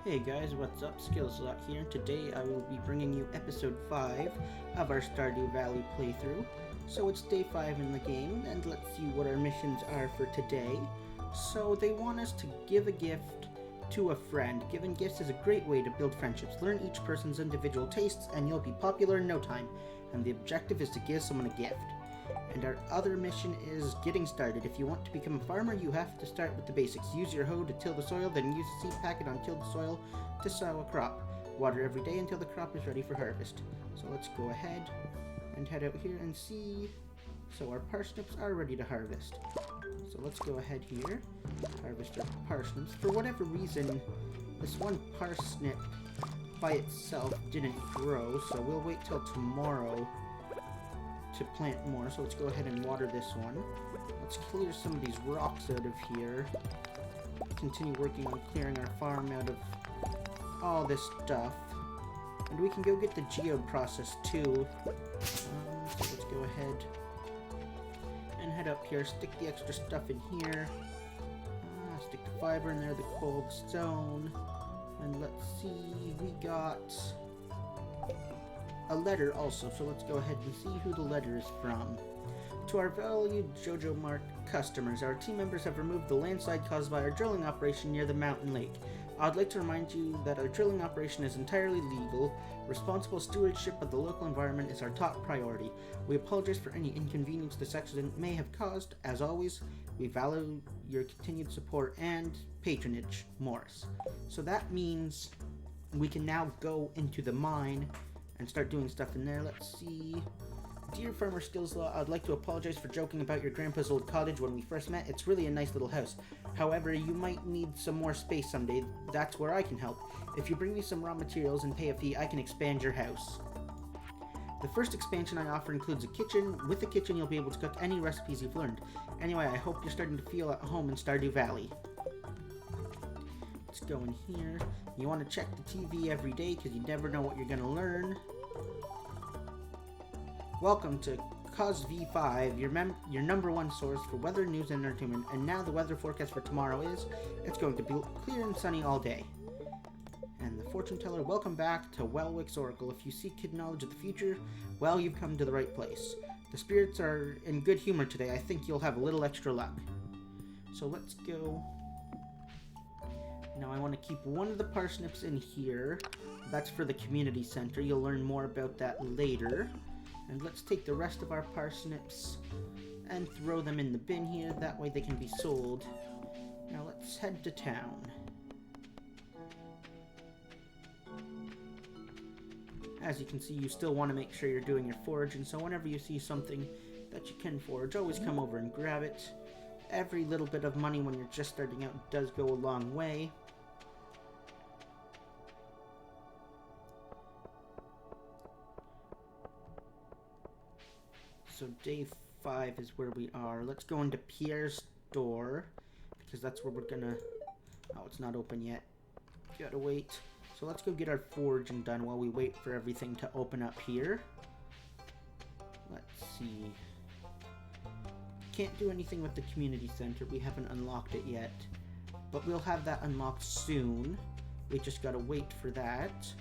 Hey guys, what's up? Skillzalot here. Today I will be bringing you episode 5 of our Stardew Valley playthrough. So it's day 5 in the game, and let's see what our missions are for today. So they want us to give a gift to a friend. Giving gifts is a great way to build friendships. Learn each person's individual tastes and you'll be popular in no time. And the objective is to give someone a gift. And our other mission is getting started. If you want to become a farmer, you have to start with the basics. Use your hoe to till the soil, then use a seed packet on tilled soil to sow a crop. Water every day until the crop is ready for harvest. So let's go ahead and head out here and see. So our parsnips are ready to harvest. So let's go ahead here, harvest our parsnips. For whatever reason, this one parsnip by itself didn't grow, so we'll wait till tomorrow to plant more. So let's go ahead and water this one. Let's clear some of these rocks out of here. Continue working on clearing our farm out of all this stuff. And we can go get the geode process too. So let's go ahead and head up here. Stick the extra stuff in here. Stick the fiber in there, the cold stone. And let's see, we got a letter also, so let's go ahead and see who the letter is from. To our valued JoJo Mart customers, our team members have removed the landslide caused by our drilling operation near the mountain lake. I'd like to remind you that our drilling operation is entirely legal. Responsible stewardship of the local environment is our top priority. We apologize for any inconvenience this accident may have caused. As always, we value your continued support and patronage, Morris. So that means we can now go into the mine and start doing stuff in there. Let's see. Dear Farmer Skillzalot, I'd like to apologize for joking about your grandpa's old cottage when we first met. It's really a nice little house. However, you might need some more space someday. That's where I can help. If you bring me some raw materials and pay a fee, I can expand your house. The first expansion I offer includes a kitchen. With the kitchen, you'll be able to cook any recipes you've learned. Anyway, I hope you're starting to feel at home in Stardew Valley. Let's go in here. You want to check the TV every day because you never know what you're going to learn. Welcome to Cause V5, your number one source for weather, news, and entertainment. And now the weather forecast for tomorrow is, it's going to be clear and sunny all day. And the fortune teller, welcome back to Welwick's Oracle. If you seek hidden knowledge of the future, well, you've come to the right place. The spirits are in good humor today. I think you'll have a little extra luck. So let's go. Now I want to keep one of the parsnips in here. That's for the community center. You'll learn more about that later. And let's take the rest of our parsnips and throw them in the bin here. That way they can be sold. Now let's head to town. As you can see, you still want to make sure you're doing your foraging. So whenever you see something that you can forage, always come over and grab it. Every little bit of money when you're just starting out does go a long way. So day 5 is where we are. Let's go into Pierre's store, because that's where we're gonna... Oh, it's not open yet. Gotta wait. So let's go get our foraging done while we wait for everything to open up here. Let's see. Can't do anything with the community center. We haven't unlocked it yet. But we'll have that unlocked soon. We just gotta wait for that.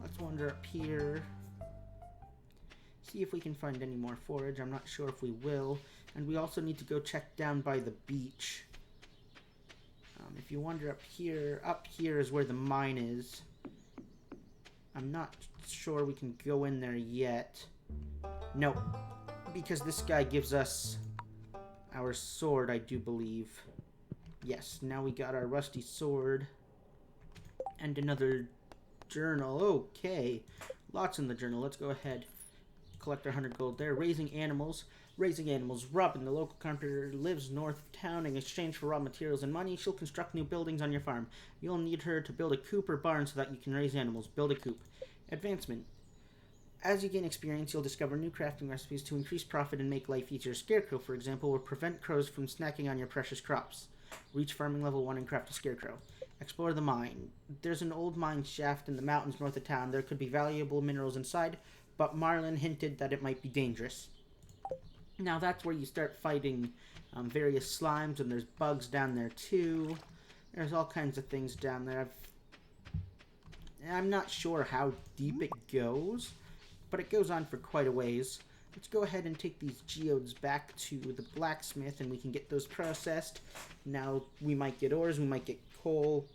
Let's wander up here. See if we can find any more forage. I'm not sure if we will. And we also need to go check down by the beach. If you wander up here is where the mine is. I'm not sure we can go in there yet. No, because this guy gives us our sword, I do believe. Yes, now we got our rusty sword. And another journal. Okay, lots in the journal. Let's go ahead. Collect our 100 gold there. Raising animals. Robin, the local carpenter, lives north of town. In exchange for raw materials and money, she'll construct new buildings on your farm. You'll need her to build a coop or barn so that you can raise animals. Build a coop. Advancement. As you gain experience, you'll discover new crafting recipes to increase profit and make life easier. Scarecrow, for example, will prevent crows from snacking on your precious crops. Reach farming level 1 and craft a scarecrow. Explore the mine. There's an old mine shaft in the mountains north of town. There could be valuable minerals inside, but Marlin hinted that it might be dangerous. Now that's where you start fighting various slimes, and there's bugs down there too. There's all kinds of things down there. I'm not sure how deep it goes, but it goes on for quite a ways. Let's go ahead and take these geodes back to the blacksmith and we can get those processed. Now we might get ores, we might get coal,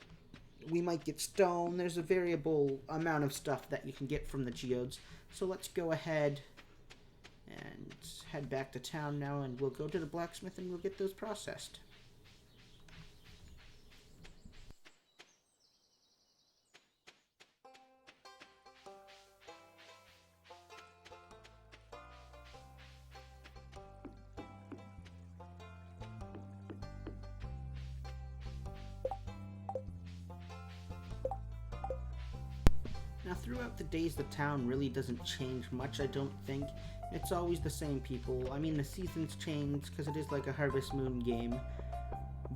we might get stone. There's a variable amount of stuff that you can get from the geodes. So let's go ahead and head back to town now, and we'll go to the blacksmith and we'll get those processed. Now, throughout the days, the town really doesn't change much, I don't think. It's always the same people. I mean, the seasons change because it is like a Harvest Moon game,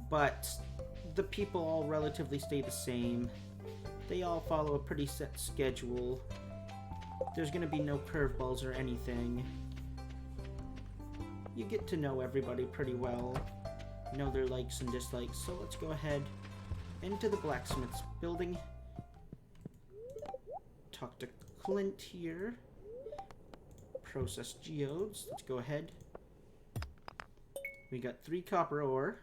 but the people all relatively stay the same. They all follow a pretty set schedule. There's going to be no curveballs or anything. You get to know everybody pretty well, know their likes and dislikes, so let's go ahead into the blacksmith's building. Talk to Clint here. Process geodes. Let's go ahead. We got 3 copper ore.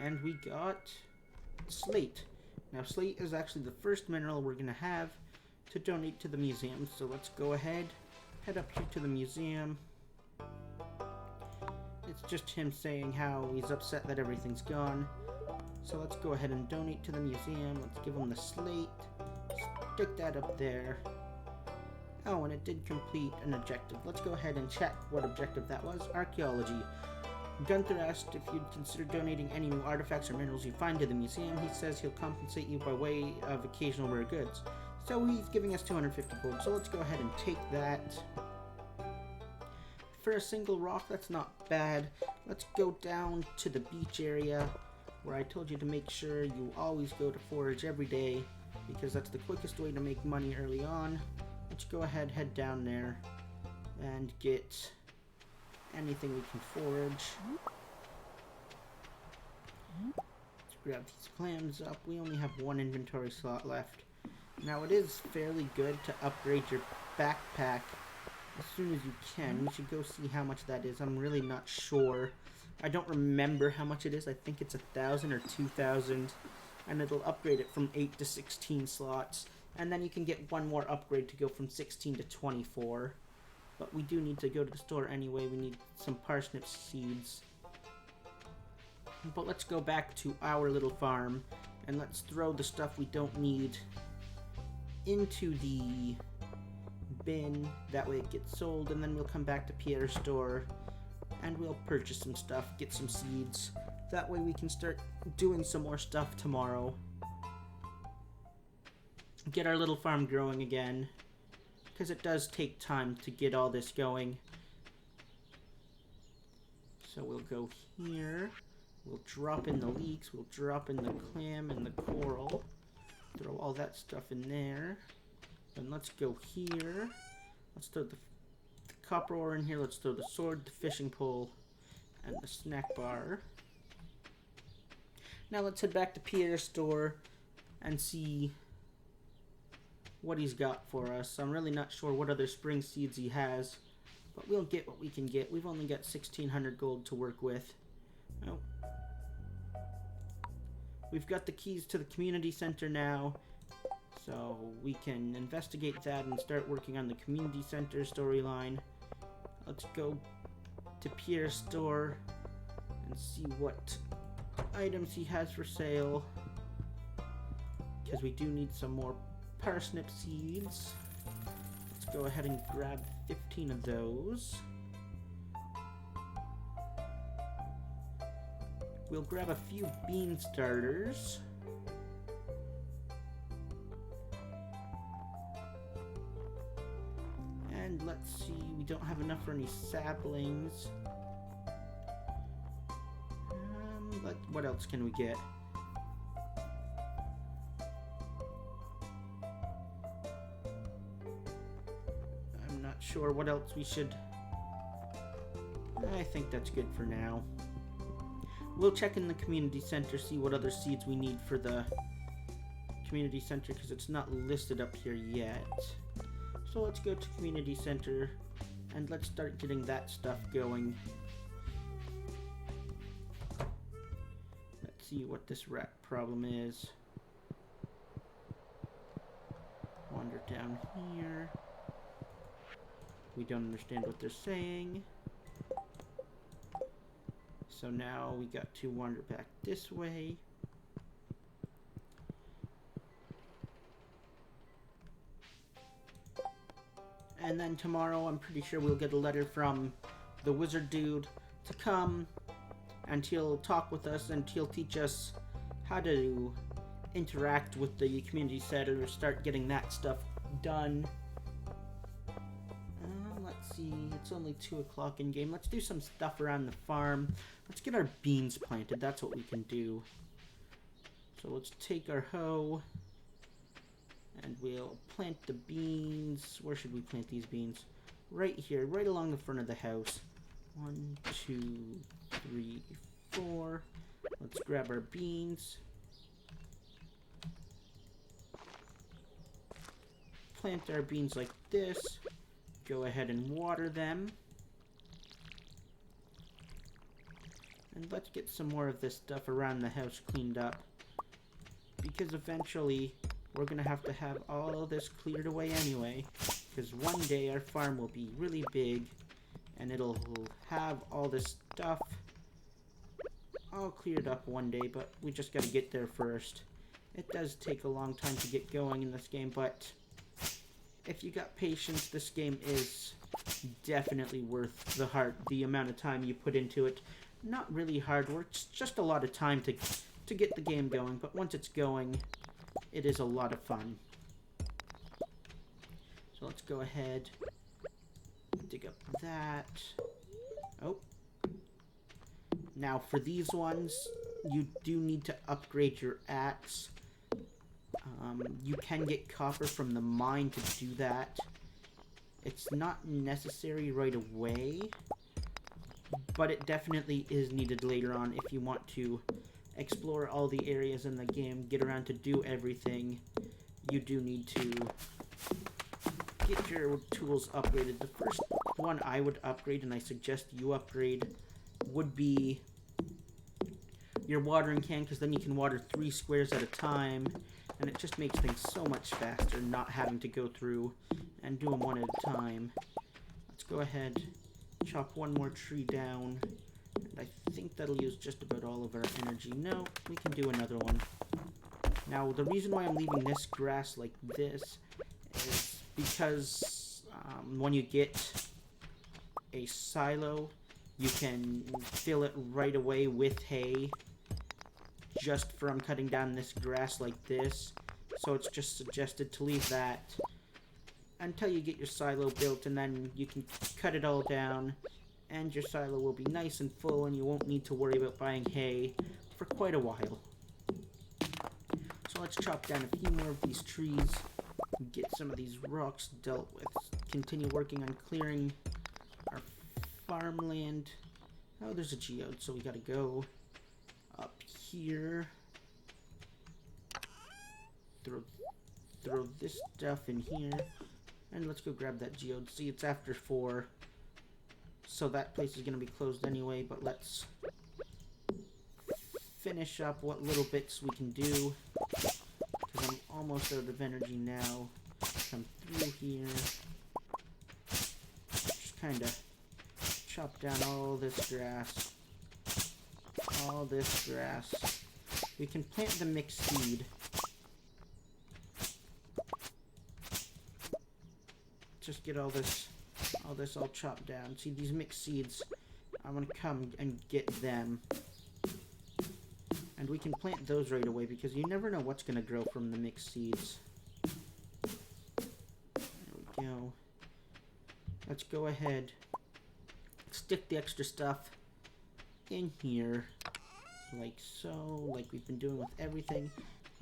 And we got slate. Now slate is actually the first mineral we're going to have to donate to the museum. So let's go ahead. Head up here to the museum. It's just him saying how he's upset that everything's gone. So let's go ahead and donate to the museum. Let's give him the slate. Stick that up there. Oh, and it did complete an objective. Let's go ahead and check what objective that was. Archaeology. Gunther asked if you'd consider donating any new artifacts or minerals you find to the museum. He says he'll compensate you by way of occasional rare goods. So he's giving us 250 gold. So let's go ahead and take that. For a single rock, that's not bad. Let's go down to the beach area where I told you to make sure you always go to forage every day, because that's the quickest way to make money early on. Let's go ahead, head down there, and get anything we can forage. Let's grab these clams up. We only have 1 inventory slot left. Now, it is fairly good to upgrade your backpack as soon as you can. We should go see how much that is. I'm really not sure. I don't remember how much it is. I think it's 1,000 or 2,000. And it'll upgrade it from 8 to 16 slots. And then you can get 1 more upgrade to go from 16 to 24. But we do need to go to the store anyway. We need some parsnip seeds. But let's go back to our little farm. And let's throw the stuff we don't need into the bin. That way it gets sold. And then we'll come back to Pierre's store. And we'll purchase some stuff. Get some seeds. That way we can start doing some more stuff tomorrow. Get our little farm growing again. Because it does take time to get all this going. So we'll go here. We'll drop in the leeks. We'll drop in the clam and the coral. Throw all that stuff in there. And let's go here. Let's throw the copper ore in here. Let's throw the sword, the fishing pole, and the snack bar. Now let's head back to Pierre's store and see what he's got for us. I'm really not sure what other spring seeds he has, but we'll get what we can get. We've only got 1,600 gold to work with. Oh. We've got the keys to the community center now, so we can investigate that and start working on the community center storyline. Let's go to Pierre's store and see what items he has for sale, because we do need some more parsnip seeds. Let's go ahead and grab 15 of those. We'll grab a few bean starters. And let's see, we don't have enough for any saplings. What else can we get? I'm not sure what else we should... I think that's good for now. We'll check in the community center, see what other seeds we need for the community center because it's not listed up here yet. So let's go to community center and let's start getting that stuff going. Let's see what this rat problem is. Wander down here. We don't understand what they're saying. So now we got to wander back this way. And then tomorrow I'm pretty sure we'll get a letter from the wizard dude to come, and he'll talk with us and he'll teach us how to interact with the community center, start getting that stuff done. Let's see, it's only 2 o'clock in game. Let's do some stuff around the farm. Let's get our beans planted. That's what we can do. So let's take our hoe and we'll plant the beans. Where should we plant these beans? Right here, right along the front of the house. 1, 2, 3, 4. Let's grab our beans. Plant our beans like this. Go ahead and water them. And let's get some more of this stuff around the house cleaned up. Because eventually, we're going to have all this cleared away anyway. Because one day our farm will be really big. And it'll have all this stuff all cleared up one day. But we just got to get there first. It does take a long time to get going in this game, but if you got patience, this game is definitely worth the amount of time you put into it. Not really hard work, it's just a lot of time to get the game going, but once it's going, it is a lot of fun. So let's go ahead, dig up that. Oh. Now for these ones, you do need to upgrade your axe. You can get copper from the mine to do that. It's not necessary right away, but it definitely is needed later on if you want to explore all the areas in the game, get around to do everything. You do need to get your tools upgraded. The first one I would upgrade, and I suggest you upgrade, would be your watering can, because then you can water 3 squares at a time. And it just makes things so much faster, not having to go through and do them one at a time. Let's go ahead, chop one more tree down. And I think that'll use just about all of our energy. No, we can do another one. Now, the reason why I'm leaving this grass like this is because when you get a silo, you can fill it right away with hay, just from cutting down this grass like this. So it's just suggested to leave that until you get your silo built, and then you can cut it all down and your silo will be nice and full and you won't need to worry about buying hay for quite a while. So let's chop down a few more of these trees, get some of these rocks dealt with, continue working on clearing our farmland. Oh, there's a geode, so we gotta go up here, throw this stuff in here, and let's go grab that geode. See, it's after 4, so that place is going to be closed anyway, but let's finish up what little bits we can do, because I'm almost out of energy now. Come through here, just kind of chop down all this grass. All this grass. We can plant the mixed seed. Just get all this all chopped down. See, these mixed seeds, I'm gonna come and get them. And we can plant those right away because you never know what's gonna grow from the mixed seeds. There we go. Let's go ahead. Stick the extra stuff in here. Like so, like we've been doing with everything.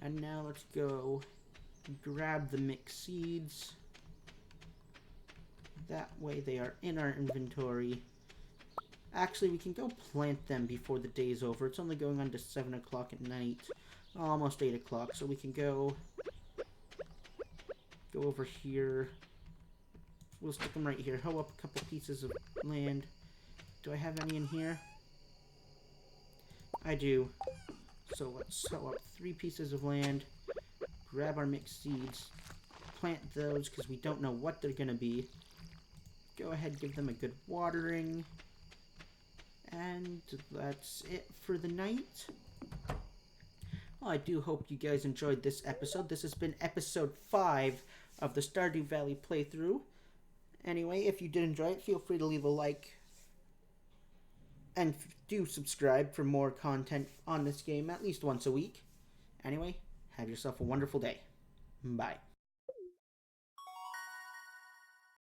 And now let's go grab the mixed seeds. That way they are in our inventory. Actually, we can go plant them before the day's over. It's only going on to 7 o'clock at night. almost 8 o'clock, so we can go over here. We'll stick them right here. Hoe up a couple pieces of land. Do I have any in here? I do. So let's hoe up 3 pieces of land. Grab our mixed seeds. Plant those because we don't know what they're going to be. Go ahead, give them a good watering. And that's it for the night. Well, I do hope you guys enjoyed this episode. This has been episode 5 of the Stardew Valley playthrough. Anyway, if you did enjoy it, feel free to leave a like. And do subscribe for more content on this game at least once a week. Anyway, have yourself a wonderful day. Bye.